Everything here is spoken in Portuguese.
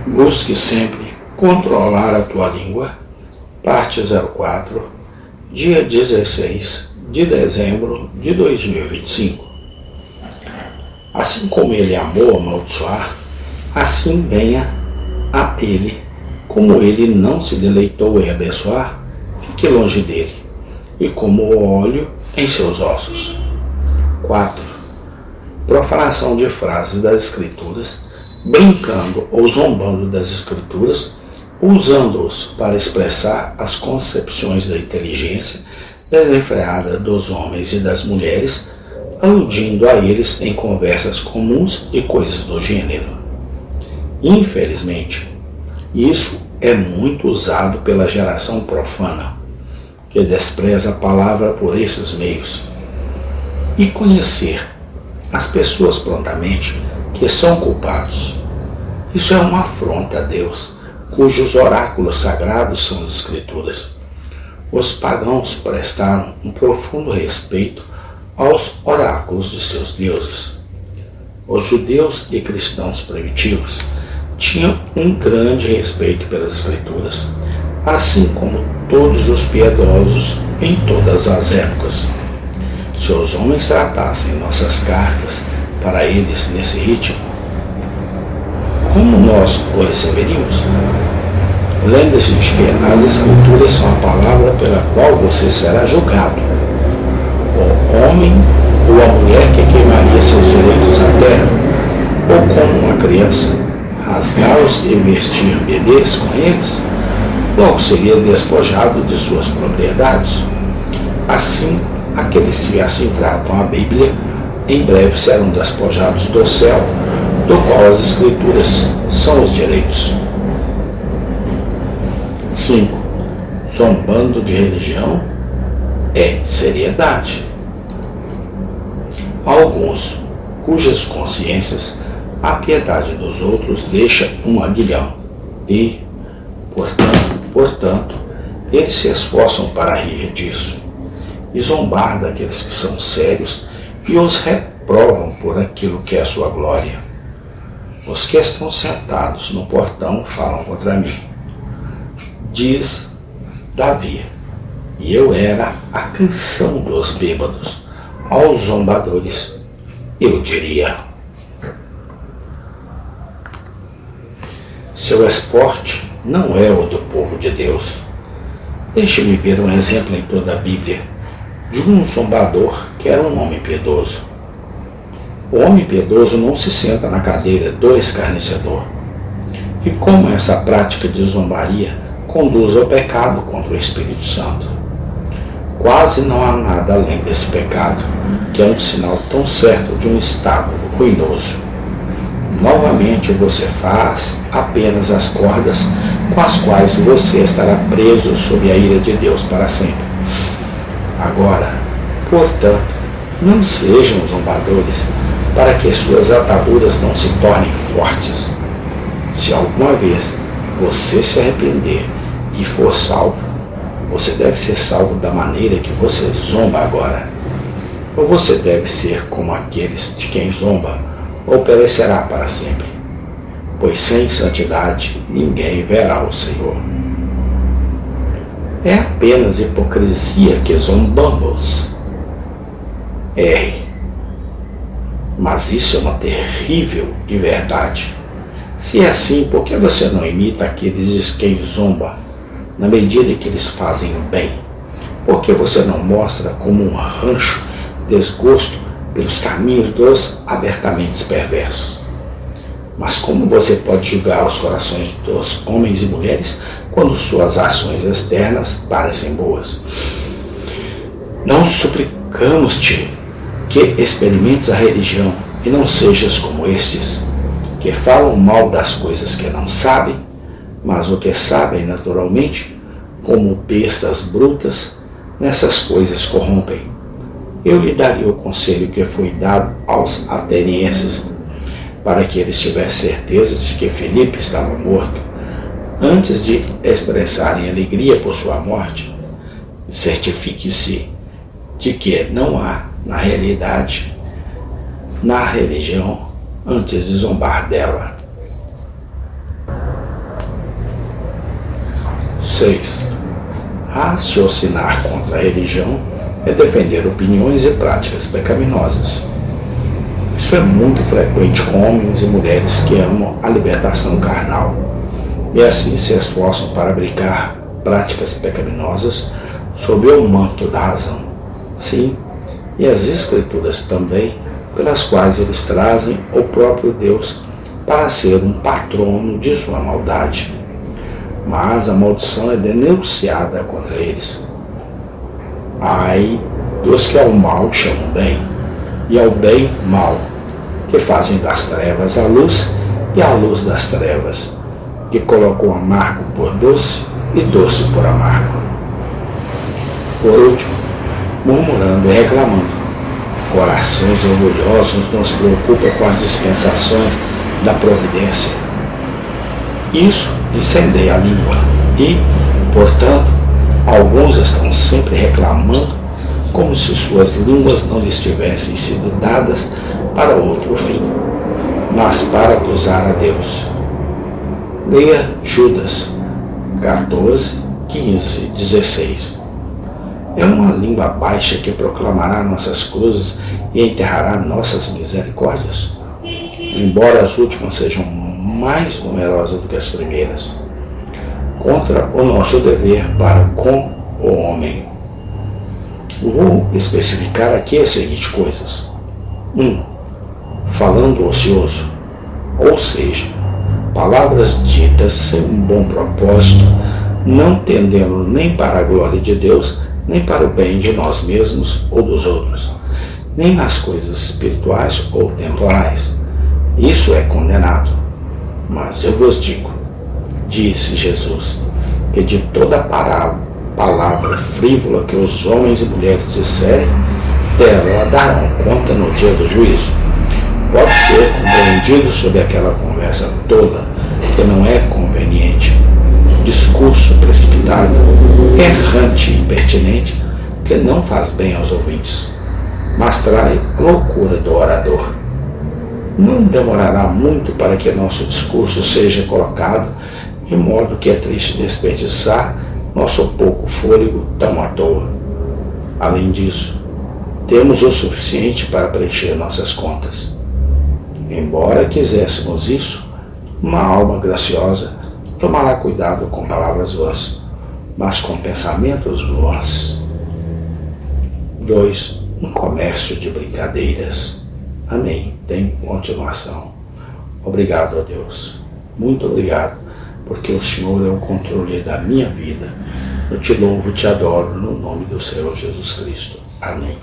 Busque sempre controlar a tua língua. Parte 04, dia 16 de dezembro de 2025. Assim como ele amou amaldiçoar, assim venha a ele. Como ele não se deleitou em abençoar, fique longe dele, e como o óleo em seus ossos. 4. Profanação de frases das Escrituras, brincando ou zombando das Escrituras, usando-os para expressar as concepções da inteligência desenfreada dos homens e das mulheres, aludindo a eles em conversas comuns e coisas do gênero. Infelizmente, isso é muito usado pela geração profana, que despreza a palavra por esses meios. E conhecer as pessoas prontamente que são culpados. Isso é uma afronta a Deus, cujos oráculos sagrados são as Escrituras. Os pagãos prestaram um profundo respeito aos oráculos de seus deuses. Os judeus e cristãos primitivos tinham um grande respeito pelas Escrituras, assim como todos os piedosos em todas as épocas. Se os homens tratassem nossas cartas para eles nesse ritmo, como nós o receberíamos? Lembre-se de que as Escrituras são a palavra pela qual você será julgado. O homem ou a mulher que queimaria seus direitos à terra, ou como uma criança, rasgá-los e vestir bebês com eles, logo seria despojado de suas propriedades. Assim, aqueles que assim tratam a Bíblia, em breve serão despojados do céu, do qual as Escrituras são os direitos. 5. Zombando de religião é seriedade. Alguns, cujas consciências a piedade dos outros deixa um aguilhão e, portanto, eles se esforçam para rir disso e zombar daqueles que são sérios e os reprovam por aquilo que é sua glória. Os que estão sentados no portão falam contra mim, diz Davi, e eu era a canção dos bêbados. Aos zombadores, eu diria: seu esporte não é o do povo de Deus. Deixe-me ver um exemplo em toda a Bíblia de um zombador que era um homem piedoso. O homem piedoso não se senta na cadeira do escarnecedor. E como essa prática de zombaria conduz ao pecado contra o Espírito Santo. Quase não há nada além desse pecado, que é um sinal tão certo de um estado ruinoso. Novamente você faz apenas as cordas com as quais você estará preso sob a ira de Deus para sempre. Agora, portanto, não sejam zombadores, para que suas ataduras não se tornem fortes. Se alguma vez você se arrepender e for salvo, você deve ser salvo da maneira que você zomba agora. Ou você deve ser como aqueles de quem zomba, ou perecerá para sempre. Pois sem santidade ninguém verá o Senhor. É apenas hipocrisia que zombamos. Mas isso é uma terrível inverdade. Se é assim, por que você não imita aqueles de quem zomba, na medida em que eles fazem o bem? Por que você não mostra como um rancho desgosto pelos caminhos dos abertamente perversos? Mas como você pode julgar os corações dos homens e mulheres quando suas ações externas parecem boas? Não suplicamos-te que experimentes a religião e não sejas como estes, que falam mal das coisas que não sabem, mas o que sabem naturalmente, como bestas brutas, nessas coisas corrompem. Eu lhe daria o conselho que foi dado aos atenienses, para que eles tivessem certeza de que Filipe estava morto, antes de expressarem alegria por sua morte. Certifique-se de que não há, na realidade, na religião, antes de zombar dela. 6. Raciocinar contra a religião é defender opiniões e práticas pecaminosas. Isso é muito frequente com homens e mulheres que amam a libertação carnal e assim se esforçam para abrigar práticas pecaminosas sob o manto da razão. Sim, e as Escrituras também, pelas quais eles trazem o próprio Deus para ser um patrono de sua maldade. Mas a maldição é denunciada contra eles. Ai dos que ao mal chamam bem, e ao bem mal, que fazem das trevas a luz e a luz das trevas, que colocam o amargo por doce e doce por amargo. Por último, murmurando e reclamando, corações orgulhosos não se preocupam com as dispensações da providência. Isso incendeia a língua e, portanto, alguns estão sempre reclamando como se suas línguas não lhes tivessem sido dadas para outro fim, mas para acusar a Deus. Leia Judas 14, 15, 16. É uma língua baixa que proclamará nossas cruzes e enterrará nossas misericórdias? Embora as últimas sejam mais numerosas do que as primeiras, contra o nosso dever para com o homem. Vou especificar aqui as seguintes coisas. 1. Falando ocioso, ou seja, palavras ditas sem um bom propósito, não tendendo nem para a glória de Deus, nem para o bem de nós mesmos ou dos outros, nem nas coisas espirituais ou temporais. Isso é condenado. Mas eu vos digo, disse Jesus, que de toda palavra frívola que os homens e mulheres disserem, dela darão conta no dia do juízo. Pode ser compreendido sob aquela conversa tola que não é conveniente, discurso precipitado, errante e impertinente, que não faz bem aos ouvintes, mas trai a loucura do orador. Não demorará muito para que nosso discurso seja colocado de modo que é triste desperdiçar nosso pouco fôlego tão à toa. Além disso, temos o suficiente para preencher nossas contas. Embora quiséssemos isso, uma alma graciosa tomará cuidado com palavras vãs, mas com pensamentos vãs. 2. Um comércio de brincadeiras. Amém. Tem continuação. Obrigado a Deus. Muito obrigado, porque o Senhor é o controle da minha vida. Eu te louvo e te adoro no nome do Senhor Jesus Cristo. Amém.